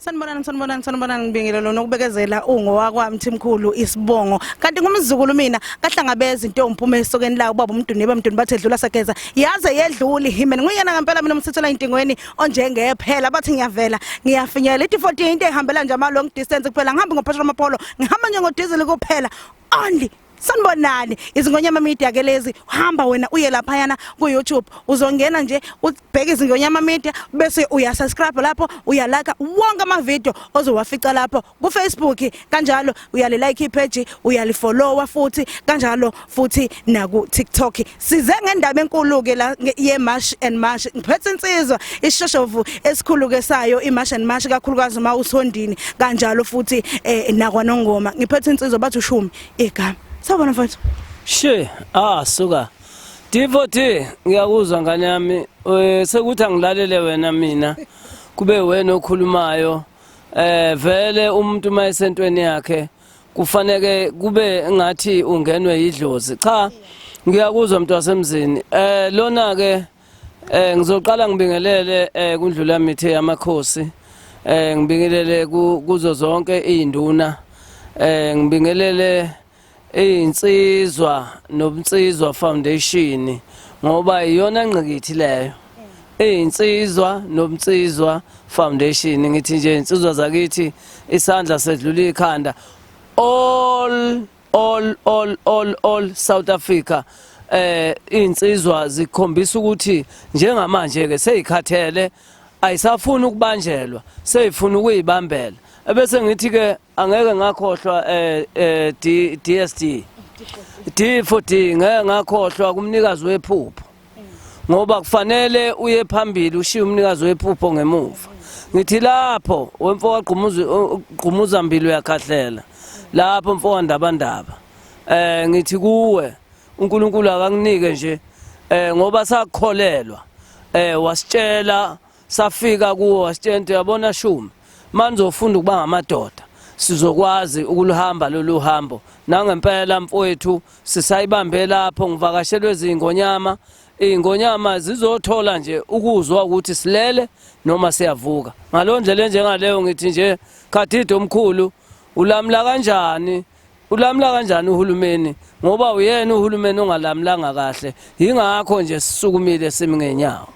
Sanibonani ngibingelelo nokubekezela ungowakwami Thimkhulu isibongo kanti ngumzukulu mina kahlangabeza into umphuma esokeni la ubaba umduni bamduni bathi edlula sageza yaze yedluli himene nguyena ngempela mina umsithela intingweni onjengephela bathi ngiyavela ngiyafinyela ithi 14 into ehambela nje ama long distance kuphela ngihamba ngopetrol amapolo ngihamba nje ngodiesel kuphela only sanibonani izingonyama media ke lezi uhamba wena uye lapha yana ku YouTube uzongena nje ubheke izingonyama media bese uyasubscribe lapho uyalike wonke ama video ozowafica lapho ku Facebook kanjalo uyale like page uyalifollowa futhi kanjalo futhi na ku TikTok size ngendaba enkulu ke la ye March and March ngiphethe insizwa ishoshovu esikhulu ke sayo I March and March kakhulukazi uma usondini kanjalo futhi nakwa nongoma ngiphethe insizwa bathi ushumi igama Sawubona mfowethu. Suka. Divoti ngiyakuzwa ngane yami sekuthi angilalele wena mina kube wena okhulumayo vele umuntu mayesentweni yakhe kufanele kube ngathi ungenwe idlozi cha ngiyakuzwa umuntu wasemzini lona ke ngizoqala ngibingelele kundlula mithe yamakhosi ngibingelele kuzo zonke izinduna ngibingelele insizwa nomnsizwa foundation ngoba iyona ngqikithi leyo insizwa nomnsizwa foundation ngithi nje insizwa zakithi isandla sedlula ikhanda all South Africa insizwa zikhombisa ukuthi njengamanje ke seyikhathele ayisafuna ukubanjelwa seyifuna ukuyibambela ebese ngithi ke angeke ngakhohlwa DSD D14 ngeke ngakhohlwa kumnikazi wephupho ngoba kufanele uye phambili ushiye umnikazi wephupho ngemuva ngithi lapho wemfoka qhumuza mbili uyakhahlela lapho mfoka ndabandaba ngithi kuwe uNkulunkulu akanginike nje ngoba sakholelwa wasitshela safika kuwo wasitshela yabona shumi manje ufunda ukuba ngamadoda sizokwazi ukuluhamba lolu hambo nangempela mfowethu sisayibambe lapho ngivakashelwe izingonyama zizothola nje ukuzwa ukuthi silele noma siyavuka ngalo ndlela njengaleyo ngithi nje Khathido omkhulu ulamla kanjani uhulumeni ngoba uyena uhulumeni ongalamlanga kahle ingakho nje sisukumile simi ngenyawo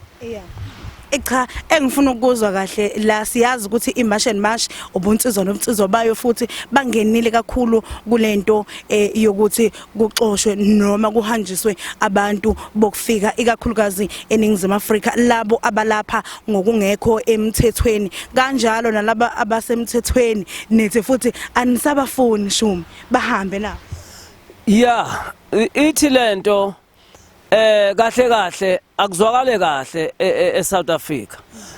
Cha engifuna ukuzwa kahle la siyazi ukuthi iMarch and March ubunsizwa nomnsizwa bayo futhi bangenile kakhulu kulento yokuthi kuxoshwe noma kuhanjiswe abantu bokufika ikakhulukazi eNingizimu Afrika labo abalapha ngokungekho emthethweni kanjalo nalabo abasemthethweni nethi futhi anisabafuni shumi bahambe nabo ithi lento kahle akuzwakale kahle eSouth Africa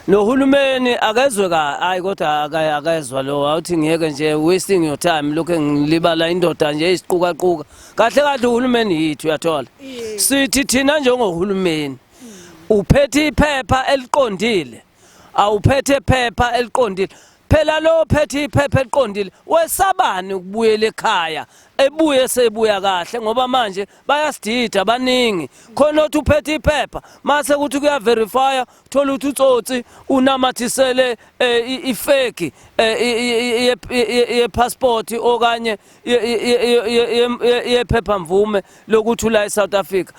nohulumeni akezwe hayi kodwa akezwa lo awuthi ngiyeke nje wasting your time lokho ngilibala indoda nje isiqukaquka kahle uhulumeni yithu uyathola sithi thina njengohulumeni uphethe iphepha eliqondile awuphethe iphepha eliqondile phela lo phethe iphepha eliqondile wesabani ukubuyela ekhaya ebuye sebuya kahle ngoba manje bayasidida baningi khona uthi uphethe iphepha mase ukuthi kuya verify thola ukuthi utsotsi unamathisele ifake ye passport okanye ye phepha mvume lokuthi ula eSouth Africa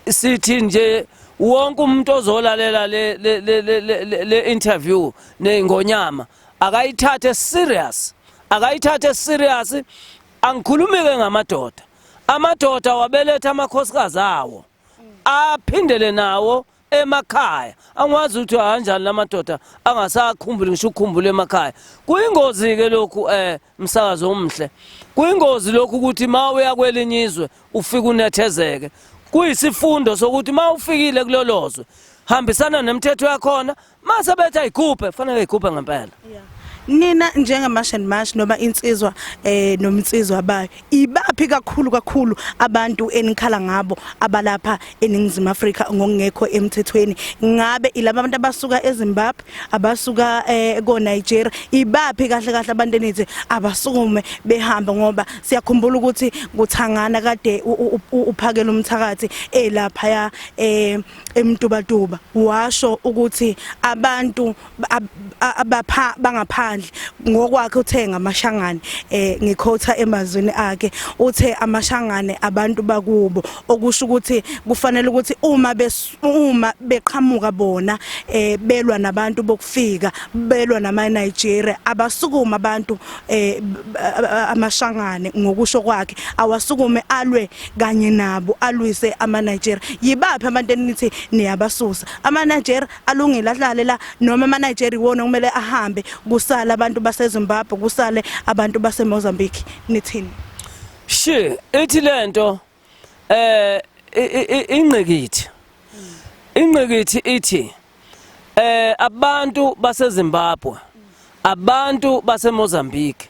sithi nje wonke umuntu ozolalela le interview neingonyama akayithathe serious angikhulumike ngamadoda amadoda wabeletha amakhosikazi awo aphindele nawo emakhaya angwazi ukuthi kanjani lamadoda angasakhumbuli ngisho ukukhumbula emakhaya kuyingozi ke lokhu umsakazo omhle kuyingozi lokhu ukuthi mawuya kwelinyizwe ufika unethezeke kuyisifundo sokuthi mawufikile kulolozwe hambisana nemithetho yakhona mase bethe ayigubhe fanele ayigubhe ngempela Nina njengeMarch and March noma insizwa nomnsizwa bayo ibaphi kakhulu abantu enikhala ngabo abalapha eNingizimu Afrika ngokungekho emthethweni ngabe ilabo abantu abasuka eZimbabwe abasuka koNigeria ibaphi kahle abantu enithi abasukume behamba ngoba siyakhumbula ukuthi kuthangana kade uphakela umthakathi lapha ya emntubatuba washo ukuthi abantu abapha bangaphandle ngaphandle ngokwakhe uthe ngamashangane ngikhotha emazweni akhe uthe amashangane abantu bakubo okusho ukuthi kufanele ukuthi uma beqhamuka bona belwa nabantu bokufika belwa nama Nigeria abasukuma abantu amashangane ngokusho kwakhe awasukume alwe kanye nabo alwise ama Nigeria yibaphi abantu enithi niyabasusa ama Nigeria alungile ahlale la noma ama Nigeria wona kumele ahambe kusala abantu base Zimbabwe kusale abantu base Mozambique nithini ithi lento ingqikithi ithi abantu base Zimbabwe abantu base Mozambique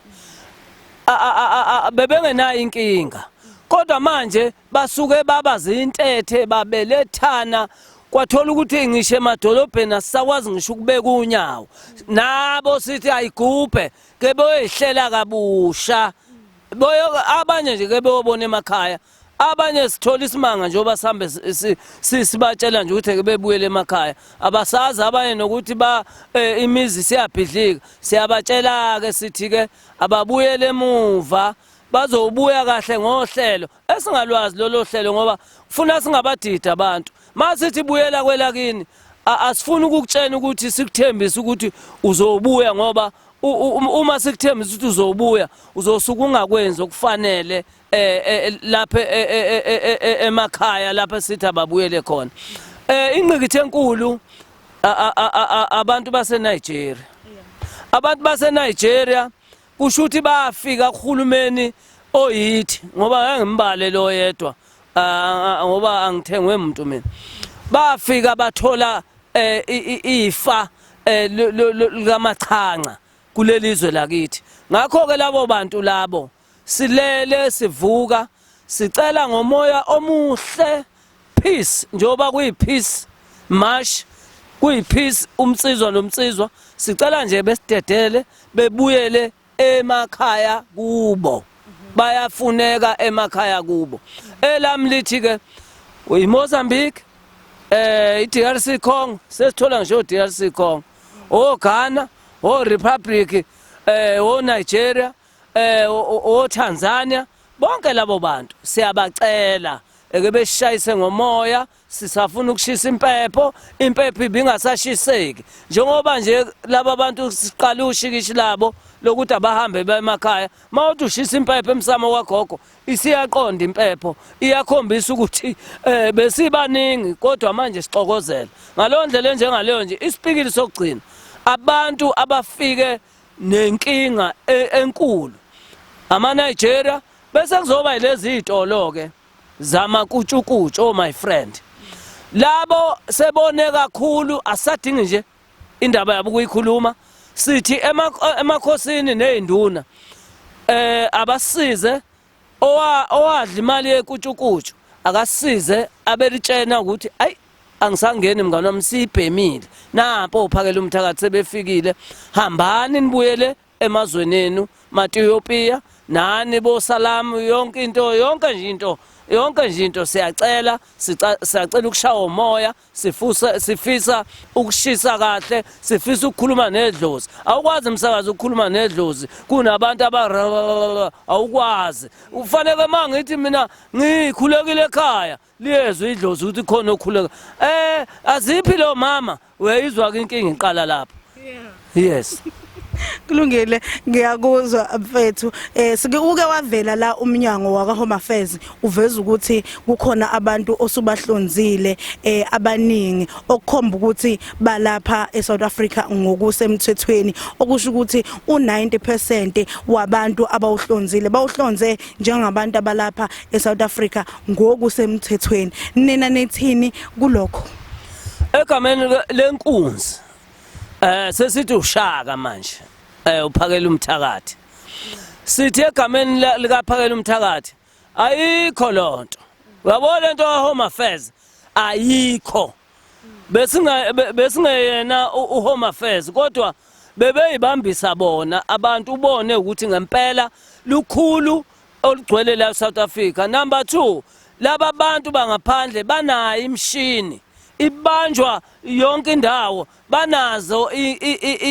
bebengenayo inkinga kodwa manje basuke baba zintethe babelethana kwathola ukuthi ngisho emadolobheni asakwazi ngisho ukubeka unyawo nabo sithi ayigubhe ke boyihlela kabusha abanye nje ke beyobona emakhaya abanye sithola isimanga njengoba sihambe sibatshela nje ukuthi ke bebuyele emakhaya abasazi abanye nokuthi imizi siyabhidlika siyabatshela ke sithi ke ababuyele emuva bazobuya kahle ngohlelo esingalwazi lolo hlelo ngoba ufuna singabadida abantu masithi buyela kwelakini asifuni ukukutshela ukuthi sikuthembise ukuthi uzobuya ngoba uma sikuthembisa ukuthi uzobuya uzosuka ungakwenza okufanele lapha emakhaya lapha sithi ababuyele khona ingqikithi enkulu abantu base Nigeria abantu base Nigeria kusho ukuthi bafika kuhulumeni oyithi ngoba ngimbale lo yedwa ngoba angithengwe umuntu mina bafika bathola ifa likamachanga kulelizwe lakithi ngakho ke labo bantu labo silele sivuka sicela ngomoya omuhle peace njoba kuyipeace march kuyipeace umsizwa nomsizwa sicela nje besidedele bebuyele emakhaya kubo bayafuneka emakhaya kubo elamlithi ke uyiMozambique iDRC Congo sesithola ngisho iDRC Congo Ghana Republic Nigeria Tanzania bonke labo bantu siyabacela eke beshayise ngomoya sisafuna ukushisa impepho ibingasashiseki njengoba nje laba bantu siqala ushikishi labo lokuthi abahambe emakhaya mawuthi ushisa impepho emsamo kwagogo isiyaqonda impepho iyakhombisa ukuthi besibaningi kodwa manje sixokozela ngalo ndlela njengaleyo nje isipikili sokugcina abantu abafike nenkinga enkulu ama Nigeria bese kuzoba lezi izitolo ke zamakutshukutshu my friend labo sebone kakhulu asadingi nje indaba yabo kuyikhuluma sithi emakhosini nezinduna abasize owadla imali yekutshukutshu akasize abelitshena ukuthi ayi angisangeni mngani wami sibhemile napho uphakela umthakathi sebefikile hambani nibuyele emazweni enu Ethiopia nani boSalam yonke nje into siyacela ukushaya umoya sifisa ukushisa kahle sifisa ukukhuluma nedlozi awukwazi umsakazi ukukhuluma nedlozi kunabantu awukwazi ufanele mangithi mina ngikhulekile ekhaya liyezwe idlozi ukuthi khona okhuleka aziphi lo mama uyayizwa inkinga iqala lapho yes kulungile ngiyakuzwa mfethu sike uke wavela la umnyango waka Home Affairs uveza ukuthi kukhona abantu osubahlonzile abaningi okukhomba ukuthi balapha eSouth Africa ngokusemthethweni okusho ukuthi u90% wabantu abawuhlonzile bawuhlonze njengabantu abalapha eSouth Africa ngokusemthethweni nina nethini kulokho egameni lenkunzi sesithi ushaka manje uphakela umthakathi sithi egameni likaphakela umthakathi ayikho lonto uyabona lento ka Home Affairs ayikho besingeyena uHome Affairs kodwa bebeyibambisa bona abantu ubone ukuthi ngempela lukhulu olugcwele la South Africa number 2 laba bantu bangaphandle banayo imshini ibanjwa yonke indawo banazo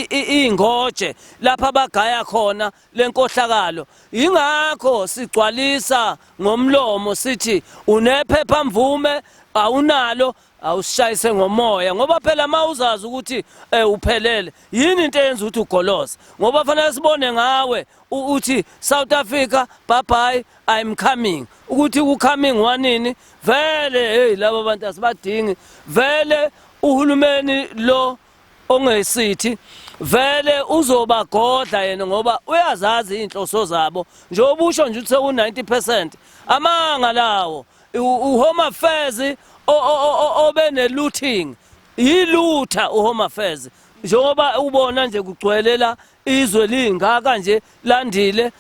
ingoje lapha bagaya khona lenkohlakalo ingakho sigcwalisa ngomlomo sithi unephepha mvume awunalo awusishayise ngomoya ngoba phela mawuzazi ukuthi uphelele yini into eyenza ukuthi ugoloza ngoba fanele sibone ngawe uthi South Africa bye bye I'm coming ukuthi ku coming wanini vele hey labo bantu asibadingi vele uhulumeni lo ongesithi vele uzobagodla yena ngoba uyazazi inhloso zabo njengoba usho nje ukuthi seku90% amanga lawo uHome Affairs obene looting yilutha uHome Affairs njengoba ubona nje kugcwelela izwe lingaka nje landile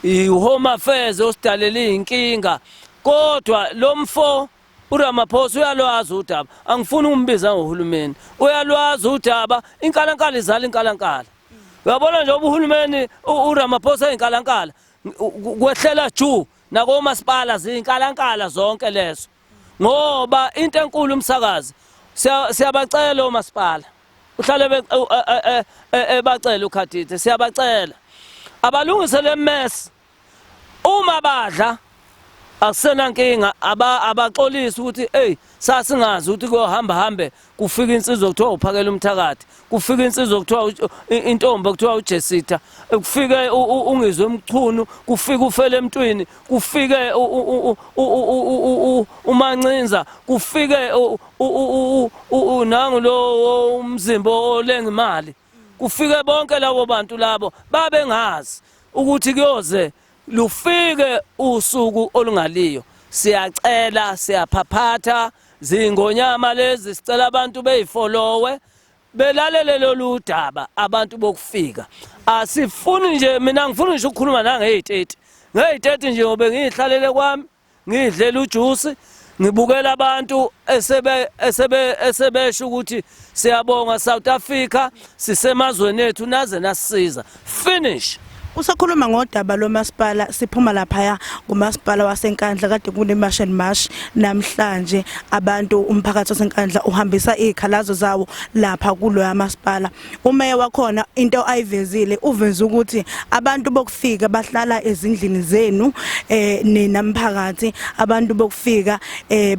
iHome Affairs osidalela inkinga kodwa lo mfo uRamaphosa uyalwazi udaba angifuni umbiza ngohulumeni uyalwazi udaba inkalankala izala inkalankala uyabona nje uhulumeni uRamaphosa inkalankala kwehlela ju nako masipala zinkalankala zonke lezo ngoba into enkulu umsakazi siyabacela omasipala uhlale bacela uKhatithe siyabacela abalungise le mess uma badla akusena nkinga abaxolisa ukuthi hey sasingazi ukuthi kuyohamba hambe kufika insizwa okuthiwa uphakela umthakathi kufika insizwa okuthiwa intombi okuthiwa uJesita kufike ungizwe umchunu kufika ufele emntwini kufike umancinza kufike nangu lo umzimbo olenga imali kufike bonke labo bantu labo babengazi ukuthi kuyoze lufike usuku olungaliyo siyacela siyaphaphatha zingonyama lezi sicela abantu beyifollowe belalele lolu daba abantu bokufika asifuni nje mina ngifuna nje ukukhuluma nge-8 nje ngobe ngihlalele kwami ngidlela ujuice ngibukela abantu esebesho ukuthi siyabonga South Africa sisemazweni ethu naze nasisiza finish. Usakhuluma ngodaba lomasipala siphuma lapha ngumasipala waseNkandla kade kune march and march namhlanje abantu umphakathi waseNkandla uhambisa izikhalazo zawo lapha kulo yamasipala umeya wakhona into ayivezile uveza ukuthi abantu bokufika bahlala ezindlini zenu nina mphakathi abantu bokufika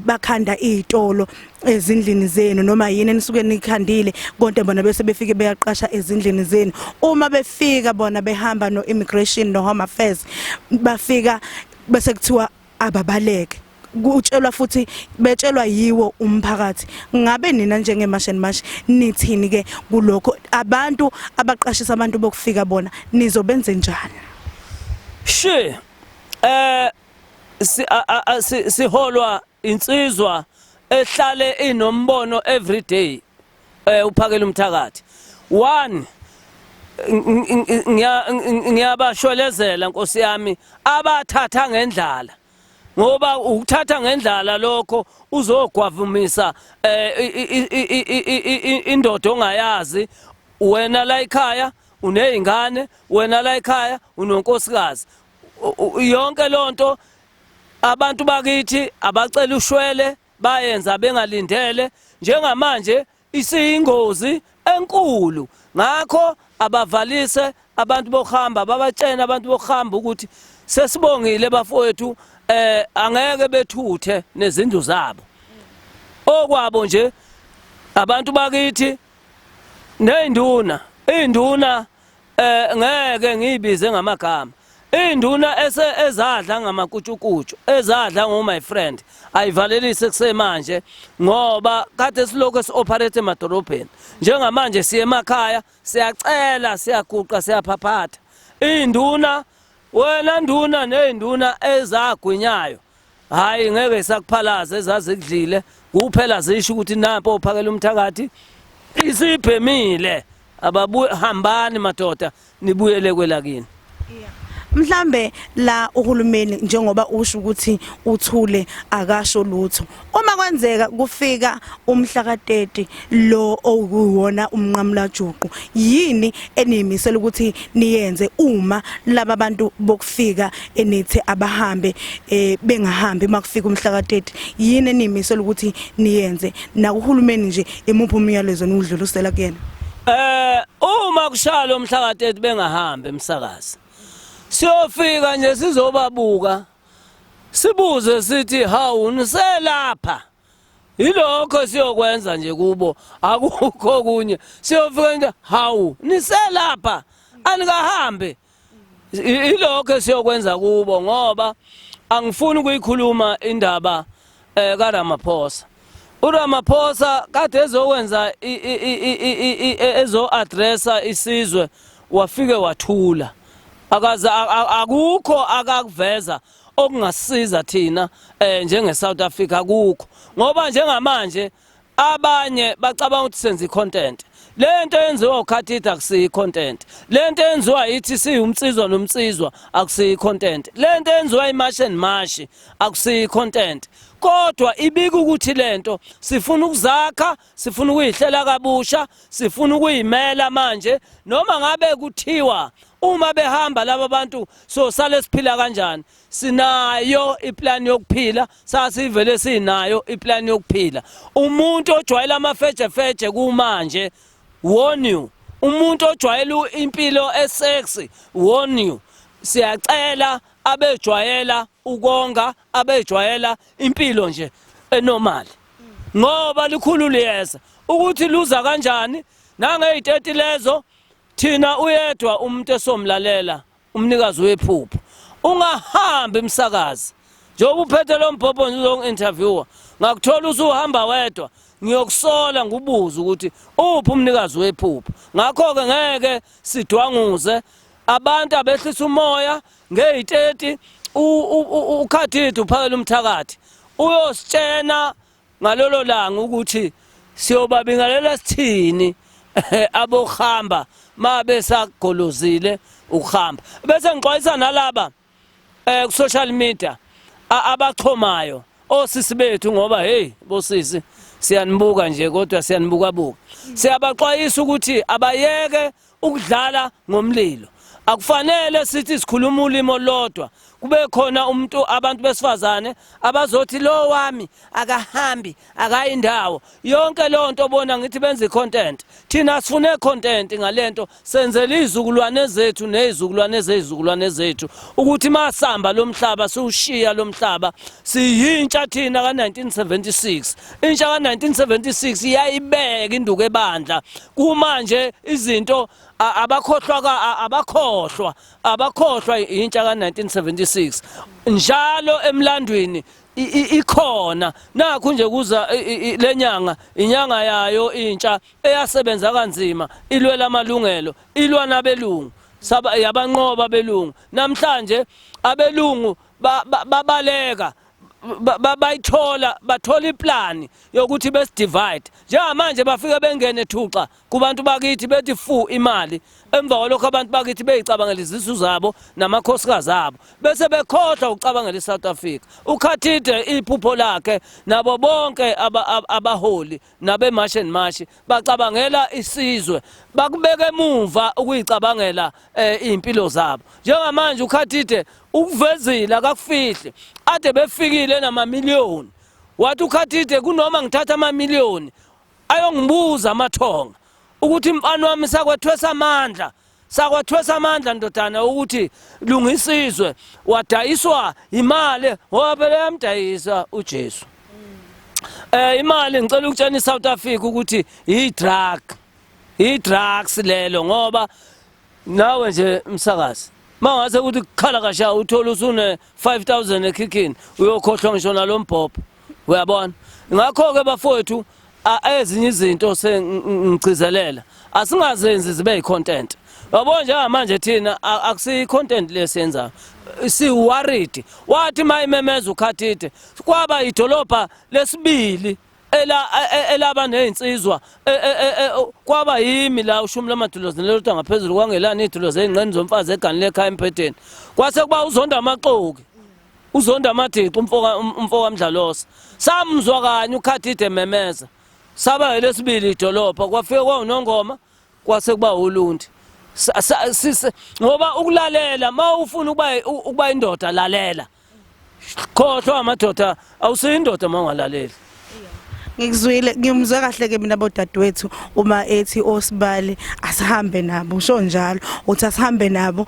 bakhanda izitolo ezindlini zenu noma yini enisuke nikhandile konke bona bese befike beyaqasha ezindlini zenu uma befika bona behamba no immigration no Home Affairs bafika bese kuthiwa ababaleke kutshelwa futhi betshelwa yiwo umphakathi ngabe nina njenge march and march nithini ke kulokho abantu abaqashisa abantu bokufika bona nizobenze njani siholwa insizwa ehlale inombono every day uphakela umthakathi 1 ngiyabashwelezela Nkosi yami abathatha ngendlala ngoba ukuthatha ngendlala lokho uzogwavumisa indoda ongayazi wena la ekhaya unezingane wena la ekhaya unonkosikazi yonke lonto abantu bakithi abacela ushwele bayenza bengalindele njengamanje isiyingozi enkulu ngakho abavalise abantu bokuhamba babatshena abantu bokuhamba ukuthi sesibongile bafowethu angeke bethuthe nezindlu zabo okwabo nje abantu bakithi neinduna ngeke ngibize ngamagama induna ezadla ngamakutshukutshu ezadla ngo my friend ayivalelise kusemanje ngoba kade siloko esi-operate emadolobheni njengamanje siye emakhaya siyacela siyaguqa siyaphaphatha induna wena nduna neinduna ezagwinyayo hayi ngeke isakuphalaza ezazikudlile kuphela zisho ukuthi nampo uphakela umthakathi isiphemile ababuye hambani madoda nibuyele kwelakini. mhlambe la uhulumeni njengoba usho ukuthi uthule akasho lutho uma kwenzeka kufika umhla ka30 lo okuwona umnqamula juqu yini eniyimisela ukuthi niyenze uma laba bantu bokufika enithi abahambe bengahambi makufika umhla ka30 yini eniyimisela ukuthi niyenze na uhulumeni nje emuphi umyalezo nodlulisela kuyena uma kushalo umhla ka30 bengahambi emsakazi siyofika nje sizobabuka sibuze sithi hawu niselapha ilokho siyokwenza nje kubo akukho kunye siyofika nje hawu niselapha anikahambe ilokho siyokwenza kubo ngoba angifuni ukuyikhuluma indaba kaRamaphosa uRamaphosa kade ezokwenza ezo addressa isizwe wafike wathula akaze akukho akakuveza okungasiza thina njenge South Africa akukho ngoba njengamanje abanye bacabanga ukuthi senza icontent lento yenziwa uKhatita akusiyi content lento yenziwa yithi siyumtsizwa nomtsizwa akusiyi content lento yenziwa imarch and march akusiyi content kodwa ibika ukuthi lento sifuna ukuzakha sifuna ukuyihlela kabusha sifuna ukuyimela manje noma ngabe kuthiwa uma behamba laba bantu so sale siphila kanjani sinayo iplan yokuphila sasivele sinayo iplan yokuphila umuntu ojwayela amafeje kumanje warn you umuntu ojwayela impilo esexy warn you siyacela abejwayela ukonga abejwayela impilo nje enormal ngoba likhulu liyeza ukuthi luza kanjani nange30 lezo thina uyedwa umuntu esomlalela umnikazi wephupho ungahambi emsakazi njengoba uphethe lo mbhobho ngizointerviewer ngakuthola usuhamba wedwa ngiyokusola ngubuza ukuthi uphi umnikazi wephupho ngakho ke ngeke sidwanguze abantu abehlisa umoya nge30 uKhatita uphakela umthakathi uyositshena ngalolo langa ukuthi siyobabingelela sithini abohamba mabe sagolozile ukuhamba bese ngixwayisa nalaba ku social media abaxhomayo osisi bethu ngoba hey bosisi siyanibuka nje kodwa siyanibuka siyabaxwayisa ukuthi abayeke ukudlala ngomlilo akufanele sithi sikhuluma ulimo lodwa kube khona abantu besifazane abazothi lo wami akahambi akayindawo yonke lonto bona ngithi benza icontent thina sifune content ngalento senzele izizukulwane zethu nezizukulwane zezizukulwane zethu ukuthi masamba lomhlaba siushiya lomhlaba siyintsha thina ka1976 intsha ka1976 iyayibeka induku ebandla kumanje izinto abakhohlwa intsha ka1976 njalo emlandweni ikhona nakho nje kuza lenyanga inyanga yayo intsha eyasebenza kanzima ilwela amalungelo ilwa nabelungu yabanqoba belungu namhlanje abelungu babaleka bathola iplan yokuthi besidivide njengamanje bafika bengene thuxa kubantu bakithi bethi fu imali emva kwalokho abantu bakithi beyicabangela izisu zabo namakhosikazi abo bese bekhohlwa ucabangela iSouth Africa uKhatita iphupho lakhe nabo bonke abaholi nabe march and march bacabangela isizwe bakubeka emuva ukuyicabangela impilo zabo njengamanje uKhatita ukuvezila akakufihle ade befikile namamiliyoni wathi uKhatita kunoma ngithatha amamiliyoni ayongibuza amathonga ukuthi mfana wami sakwethwesa amandla ndodana ukuthi lungisizwe wadayiswa imali ngoba phela yamdayisa uJesu imali ngicela ukutshena iSouth Africa ukuthi i-drugs lelo ngoba nawe nje umsakazi mangase ukuthi kukhala kasha uthola usune 5000 ekhikhini uyokhohlwa ngisho nalombhobho uyabona ngakho ke bafowethu ezinye izinto sengigcizelela asingazenzi zibe yicontent yabona njengamanje thina akusiyi content lesenza si-worried wathi mayimemeza uKhatita kwaba idolobha lesibili elaba nezinsizwa kwaba yimi la ushumi lamadlozi lelodwa ngaphezulu kwangelani idlozi ezingqeni zomfazi eganile ekhaya empetheni kwase kuba uzonda amaxoki uzonda amadiqi umfoka Mdlalosa samzwa kanye uKhathide memeza saba lesibili idolopha kwafika kwaunongoma kwase kuba uLundi ngoba ukulalela mawufuna ukuba indoda lalela khohlwa amadoda awusiyindoda mangalaleli Ngikuzwile ngimzwe kahle ke mina bodadewethu uma ethi oSibali asihambe nabo usho njalo uthi asihambe nabo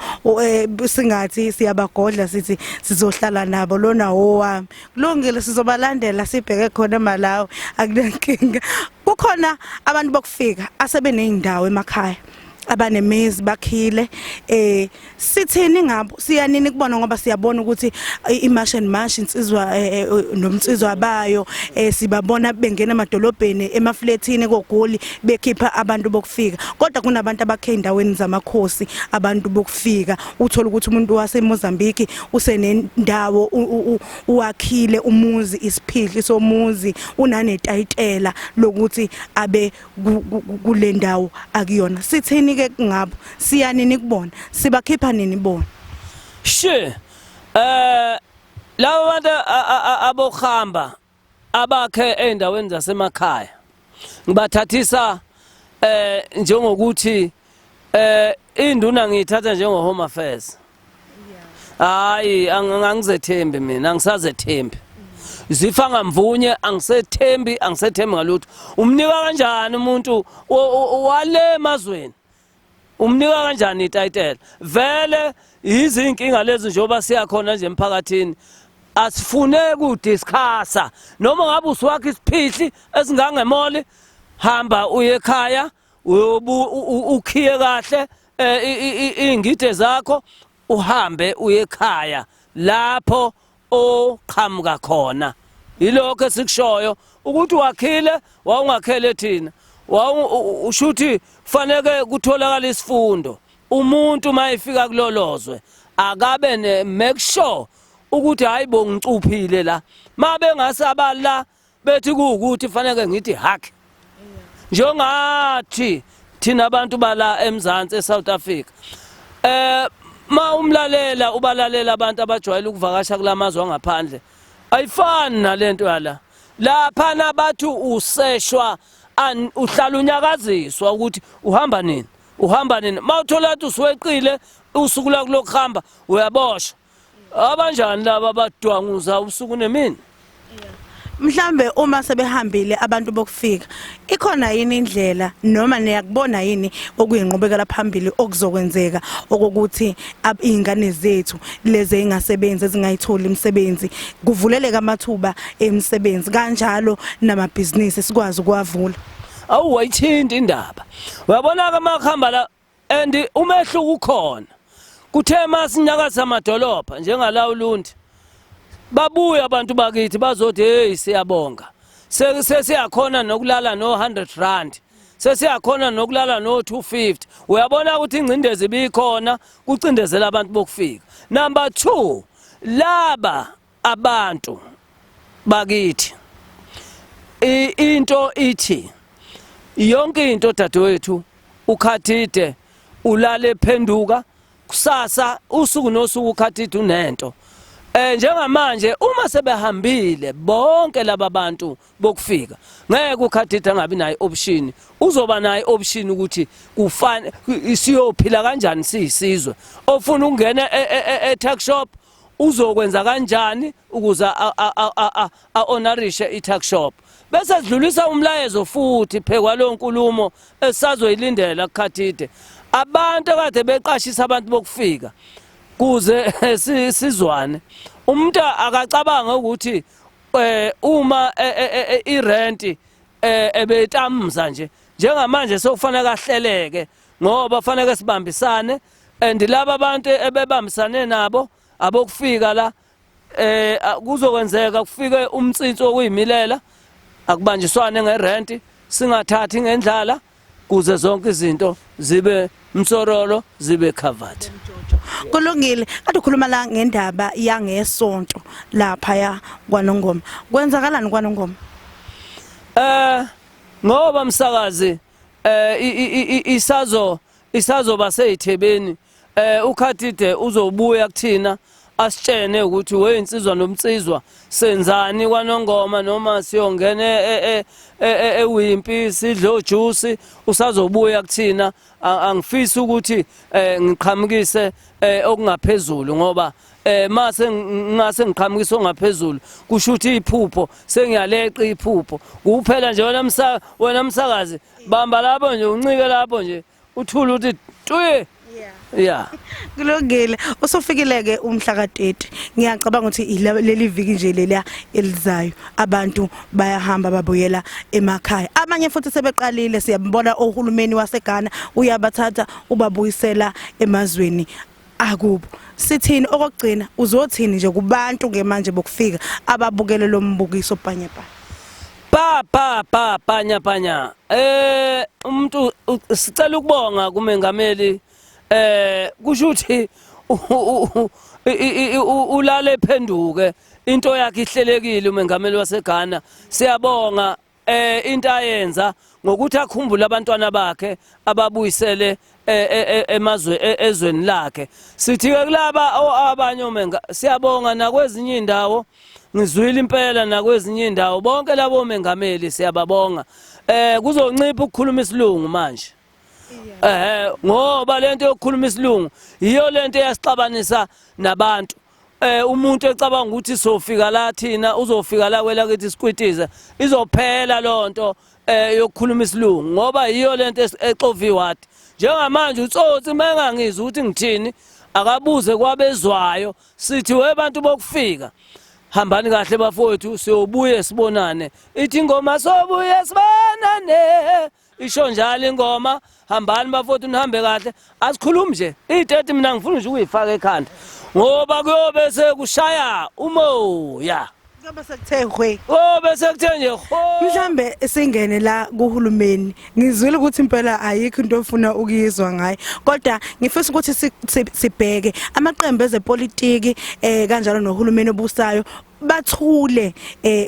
singathi siyabagodla sithi sizohlala nabo lona owami kulungile sizobalandela sibheke khona malawo akunenkinga kukhona abantu bokufika asebeneyindawo emakhaya abanemizi bakhile sithini ngabo siyanini kubona ngoba siyabona ukuthi imash and mash insizwa nomnsizwa bayo sibabona bengena emadolobheni emafletini koGoli bekhipha abantu bokufika kodwa kunabantu abakhe endaweni zamakhosi abantu bokufika uthola ukuthi umuntu waseMozambique usenendawo uwakhile umuzi isiphihli somuzi unanetayitela lokuthi abe kule ndawo akuyona sithini ke ngabo siyanini kubona sibakhipha nini bona labo bantu abokhamba abakhe endaweni zasemakhaya ngibathathisa njengokuthi induna ngiyithatha njengo home affairs hayi angizethembi mina angisazethembi zifa ngamvunye angisethembi ngalutho umnika kanjani umuntu wale mazweni umnika kanjani ititle vele izinkinga lezi njoba siyakhona nje emphakathini asifune ukudiscussa noma ngabe usiwakhe isiphihli esingangemoli hamba uye ekhaya ukhiye kahle ingide zakho uhambe uye ekhaya lapho oqhamuka khona yilokho esikushoyo ukuthi wakhile wawungakhele thina ushuthi kufanele kutholakala isifundo umuntu mayifika kulolozwe akabe ne make sure ukuthi hayibo ngicuphile la mabe ngasabala bethi ukuthi fanele ngithi hack njengathi thina abantu bala eMzansi eSouth Africa ma umlalela ubalalela abantu abajwayele ukuvakasha kulamazwe angaphandle ayifani nalento yala lapha nabathu useshwa uhlala unyakaziswa ukuthi uhamba nini mawuthola ukuthi usiweqile usuku la kulokuhamba uyaboshwa abanjani laba abadwanguza usuku nemini mhlambe uma sebehambile abantu bokufika ikhona yini indlela noma niyakubona yini okuyinqubekela phambili okuzokwenzeka okokuthi izingane zethu leze engasebenzi ezingayitholi imisebenzi kuvuleleka amathuba emisebenzi kanjalo namabhizinisi sikwazi ukwavula awuyithinta indaba uyabona ke makhamba la and umehluko ukhona kuthe masinyakaza amadolopha njengala uLundi babuya abantu bakithi bazothi hey siyabonga sesiyakhona nokulala no 100 rand sesiyakhona nokulala no 250 uyabona ukuthi ingcindezi ibikhona kucindezela abantu bokufika number 2 laba abantu bakithi into ithi yonke into dadewethu uKhathide ulale phenduka kusasa usuku nosuku uKhathide unento njengamanje uma sebehambile bonke laba bantu bokufika ngeke uKhathide angabi nayo option uzoba nayo option ukuthi kufane siyophila kanjani siyisizwe ofuna ukungena e-tax shop uzokwenza kanjani ukuze honorishe i-tax shop bese sidlulisa umlayezo futhi phekwa lo nkulumo esazoyilindela kuKhathide abantu kade beqashisa abantu bokufika kuze sizwane umuntu akacabanga ukuthi uma irent ebetamza nje njengamanje sokufanele kahleleke ngoba fanele sibambisane and laba abantu ebebambisane nabo abokufika la kuzokwenzeka kufike umtsitso okuyimilela akubanjiswane ngerent singathathi ngendlala kuze zonke izinto zibe msorolo zibe covered kulungile kade ukhuluma la ngendaba yangesonto lapha ya kwaNongoma kwenzakalani kwaNongoma Ngoba msakazi isazoba seyithebeni uKhathide uzobuya kuthina asitshene ukuthi weyinsizwa nomtsizwa senzani kwaNongoma noma siyongena eWimpi sidlo juice usazobuya kuthina angifisi ukuthi ngiqhamukise okungaphezulu ngoba mase ngase ngiqhamukisa ongaphezulu kusho ukuthi iphupho sengiyaleqa iphupho kuphela nje wena msakazi bamba lapho nje uncike lapho nje uthula uthi twi yeah kulungile usufikile ke umhla ka30 ngiyacabanga ukuthi leli viki nje leliya elizayo abantu bayahamba babuyela emakhaya abanye futhi sebeqalile siyabona ohulumeni waseGhana uyabathatha ubabuyisela emazweni akubo sithini okugcina uzothini nje kubantu ngemanje bokufika ababukele lo mbukiso panya umuntu sicela ukubonga kumengameli kusho ukuthi ulale ephenduke into yakhe ihlelekile umengameli waseGhana siyabonga into ayenza ngokuthi akhumbule abantwana bakhe ababuyisele ezweni lakhe sithi ke kulaba abanye omenga siyabonga nakwezinye indawo ngizwile impela nakwezinye indawo bonke labo omengameli siyababonga kuzoncipha ukukhuluma isilungu manje ngoba lento yokukhuluma isilungu iyo lento eyasixabanisa nabantu umuntu ecabanga ukuthi sofika la thina uzofika la wela kithi sikwitize izophela lonto yokukhuluma isilungu ngoba iyo lento exoviwe njengamanje utsotsi mangangizwa ukuthi ngithini akabuze kwabezwayo sithi webantu bokufika hambani kahle bafowethu siyobuye sibonane ithi ingoma sobuye sibonane isho njalo ingoma hambani bafowethu nihambe kahle asikhulumi nje i30 mina ngifuna nje ukuyifaka ekhanda ngoba kuyobe sekushaya umoya bese kuthe hwe bese kuthe nje mhlambe singene la kuhulumeni ngizwile ukuthi impela ayikho into ofuna ukuyizwa ngayo kodwa ngifisa ukuthi sibheke amaqembu ezepolitiki kanjalo nohulumeni obusayo bathule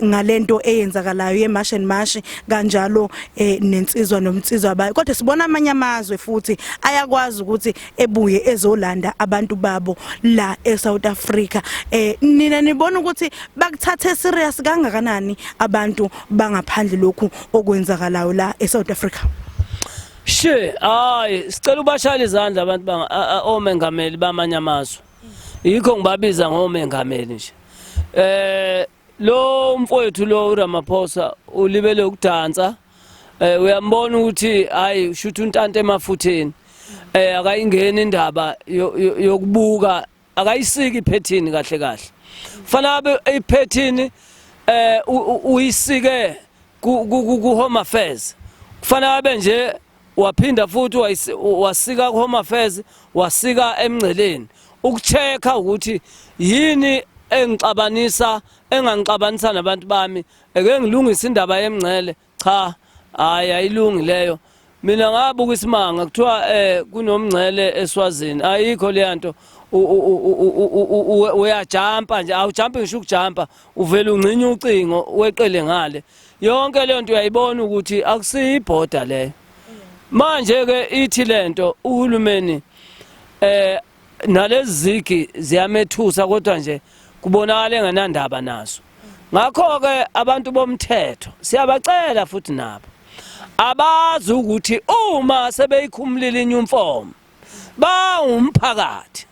ngalento eyenzakalayo yemarch and march kanjalo nensizwa nomtsizwa bayo kodwa sibona amanye amazwe futhi ayakwazi ukuthi ebuye ezolanda abantu babo la eSouth Africa nina nibona ukuthi bakuthathe serious kangakanani abantu bangaphandle lokhu okwenzakalayo la eSouth Africa hayi sicela ubashayela izandla abantu omengameli bamanye amazwe yikho ngibabiza ngomengameli nje lo mfowethu lo uRamaphosa ulibele ukudansa uyambona ukuthi hayi ushuthi untante emafutheni akayingena indaba yokubuka akayisiki iphethini kahle fanele iphethini uyisike ku Home Affairs kufanele abe nje waphinda futhi wasika ku Home Affairs wasika emngceleni ukuchecka ukuthi yini engangixabanisa nabantu bami eke ngilungisa indaba yemngcele cha hayi ayilungi leyo mina ngabuka isimanga kuthiwa kunomngcele eSwazini ayikho le nto uyajumpa nje awujumpi ngisho ukujumpa uvela ungcinye ucingo weqele ngale yonke le nto uyayibona ukuthi akusiyibhoda leyo manje ke ithi lento uhulumeni nalezi zigi ziyamethusa kodwa nje kubonakala enganandaba naso ngakho ke abantu bomthetho siyabacela futhi nabo abazi ukuthi uma sebeyikhumulile inyumfomo bawumphakathi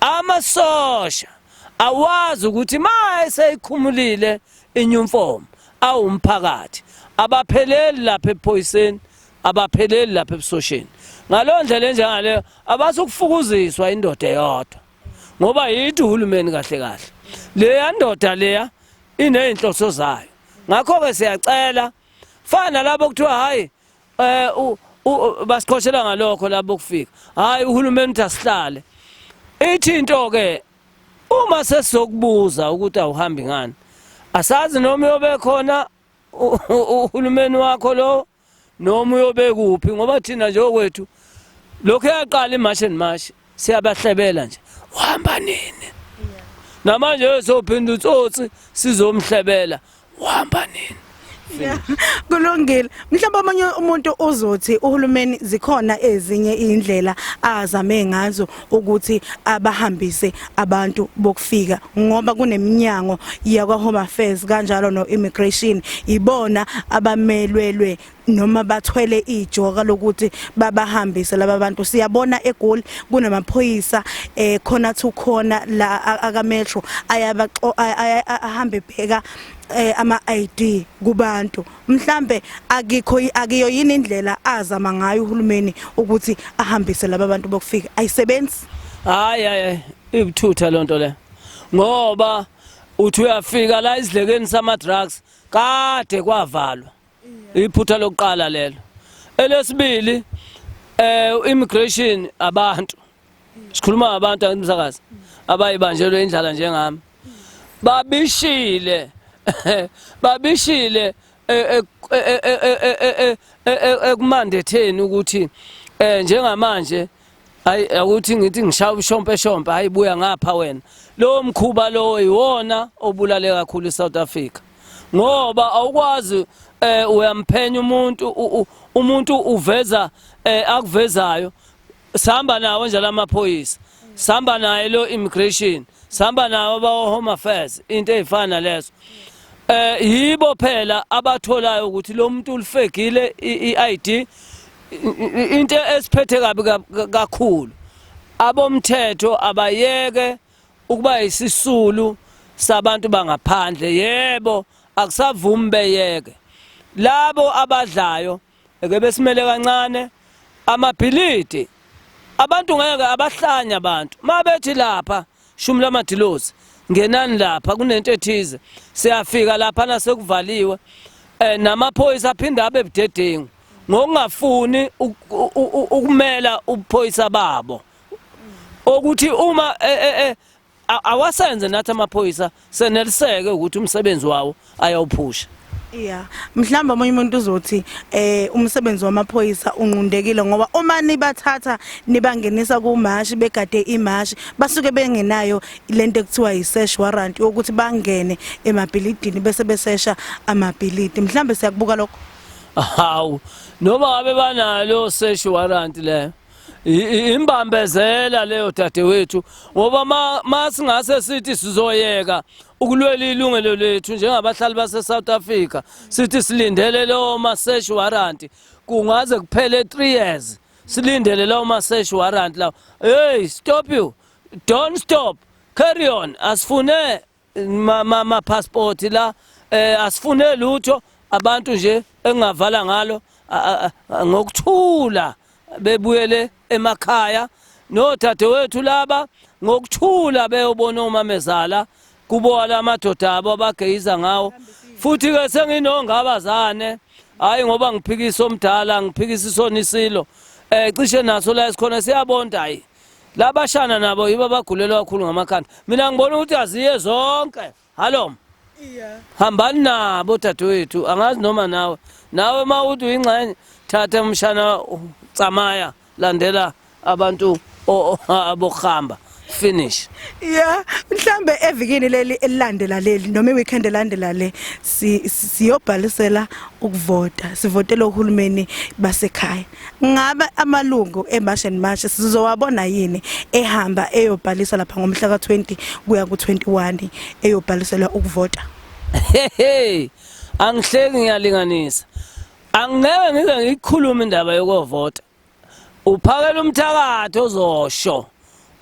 amasosha awazi ukuthi mase ikhumulile inyumfomo awumphakathi abapheleli lapha ephoyiseni abapheleli lapha ebusosheni ngalondlela enjengaleyo abasukufukuziswa indoda eyodwa ngoba yithi uhulumeni kahle leya ndoda leya ineyinhloso zayo ngakho ke siyacela fana labo kuthiwa hayi basikhoshela ngalokho labo kufika hayi uhulumeni uthi asihlale ithi into ke uma sesizokubuza ukuthi awuhambi ngani asazi noma uyobe khona uhulumeni wakho lo noma uyobe kuphi ngoba thina nje okwethu lokho yaqala imarch and march siyabahlebela nje uhamba nini namanje sophinda utsotsi sizomhlebela uhamba nini kulungile mhlawumbe omunye umuntu uzothi uhulumeni zikhona ezinye indlela azame ngazo ukuthi abahambise abantu bokufika ngoba kuneminyango yakwa Home Affairs kanjalo no immigration ibona abamelwelwe noma bathwele ijoka lokuthi babahambise laba bantu siyabona eGoli kunamaphoyisa khona to khona la aka Metro ahambe bheka ama ID kubantu mhlambe akiyo yini indlela azama ngayo uhulumeni ukuthi ahambise laba bantu bokufika ayisebenzi hayi ibuthutha lonto le ngoba uthi uyafika la izilekeni sama drugs kade kwavalwa iphutha lokuqala lelo elesibili immigration abantu sikhuluma abantu umsakazi abayibanjelwe indlala njengami babishile ekumandetheni ukuthi njengamanje ukuthi ngithi ngishaya ushompe hayibuya ngapha wena lo mkhuba lo iwona obulale kakhulu eSouth Africa ngoba awukwazi uyamphenya umuntu uveza akuvezayo sihamba nawo nje lamaphoyisa sihamba naye lo immigration sihamba nawo aba Home Affairs into ezifana lezo yibo phela abatholayo ukuthi lo muntu ulifekile iID into esiphethe kabi kakhulu abomthetho abayeke ukuba isisulu sabantu bangaphandle yebo akusavumi beyeke labo abadlayo eke besimele kancane amabhilidi abantu ngeke abahlanya abantu mabethi lapha shumi lamadilozi ngenani lapha kunento ethize siyafika lapha nasekuvaliwe namaphoyisa aphinda abe budedengu ngokungafuni ukumela ubuphoyisa babo ukuthi uma awasenze nathi amaphoyisa seneliseke ukuthi umsebenzi wawo ayawuphusha yeah mhlamba omunye umuntu uzothi umsebenzi wamaphoyisa unqundekile ngoba uma nibathatha nibangenisa kumashi begade imashi basuke bengenayo lento ekuthiwa i-search warrant ukuthi bangene emabhilidini bese besesha amabhilidi mhlambe siyakubuka lokho hawu noma ngabe banalo search warrant le imbambezela leyo dadewethu ngoba masingase sithi sizoyeka ukulwela ilungelo lethu njengabahlali base South Africa sithi silindele lo ma search warrant kungaze kuphele 3 years silindele lo ma search warrant la hey stop you don't stop carry on asifune ma passport la asifune lutho abantu nje engavala ngalo ngokuthula bebuyele emakhaya no dadewethu laba ngokuthula beyobona umamezala kubola amadoda abo abageyiza ngawo futhi ke senginonga abazane hayi ngoba ngiphikisa omdala ngiphikisa isonisilo cishe naso la esikhona siyabonda hayi labashana nabo yibo bagulelwa kakhulu ngamakhanda mina ngibona ukuthi aziye zonke hallo hambani nabo dadewethu angazi noma nawe mawuthi uyingxenye thatha umshana tsamaya landela abantu abokhamba finish yeah mhlambe evikini leli elilandela leli noma iweekend elandela le siyobhalisela ukuvota sivotela uhulumeni basekhaya ngabe amalungu eMarch and March sizowabona yini ehamba eyobhalisa lapha ngomhla ka20 kuya ku21 eyobhalisela ukuvota angihleki ngiyalinganisa angeke ngize ngikhuluma indaba yokuvota uphakela umthakatho ozosho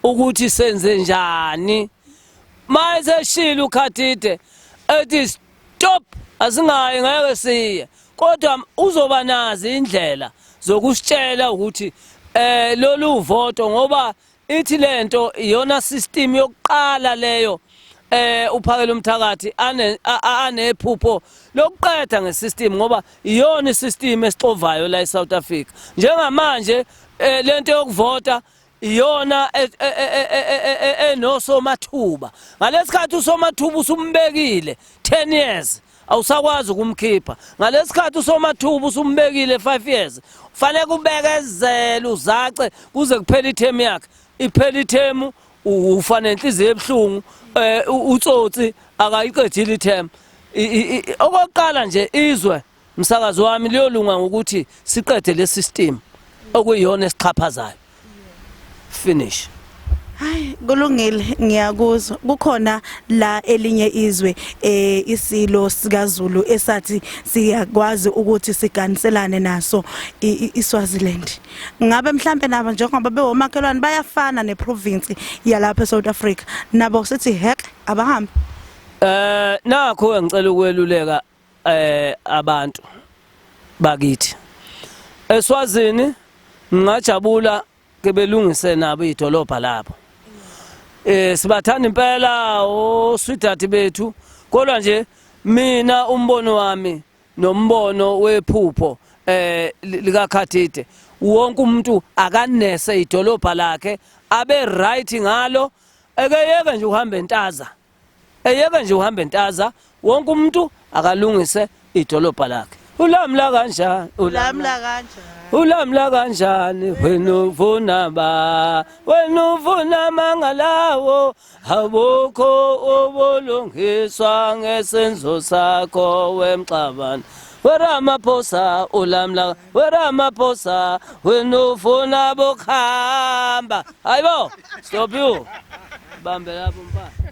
ukuthi senze njani mayise shila ukhathide ethi stop asingayi ngeke siye kodwa uzoba nazi indlela zokusitshela ukuthi lolu voto ngoba ithi lento iyona system yokuqala leyo uphakela umthakathi anephupho lokuqeda ngesystem ngoba iyona isystem esixovayo la eSouth Africa njengamanje lento yokuvota iyona enosomathuba ngalesikhathi usomathuba usumbekile 10 years awusakwazi ukumkhipha ngalesikhathi usomathuba usumbekile 5 years kufanele kubekezele uzace kuze kuphele ithemu yakhe iphele ithemu ufanele inhliziyo ebhlungu utsotsi akayiqedile ithemu okokuqala nje izwe msakazi wami liyolunga ngokuthi siqede le system okuyiyona esixhaphazayo finish. Hayi kulungile ngiyakuzwa kukhona la elinye izwe isilo sikaZulu esathi siyakwazi ukuthi siganiselane naso iSwaziland. Ngabe mhlambe nabo njengoba bewomakhelwane bayafana neprovince yalapha eSouth Africa nabo sithi hek abahambi. Nakho engicela ukweluleka abantu bakithi. eSwazini ngajabula ke belungise nabo idolobha lapho. Sibathanda impela oswidati bethu kodwa nje mina umbono wami nombono wephupho lika Khatide wonke umuntu akanese idolobha lakhe abe right ngalo ekeyeke nje uhamba entaza eyeke nje uhamba entaza wonke umuntu akalungise idolobha lakhe. Ulamla kanjani Ulamla kanjani ulamla kanjani wena uvuna ba wena uvuna mangalawo abukho obulungiswa ngesenzo sakho wemxabana weRamaphosa ulamla weRamaphosa wena uvuna bokhamba hayibo stop you bambe lapho mfana.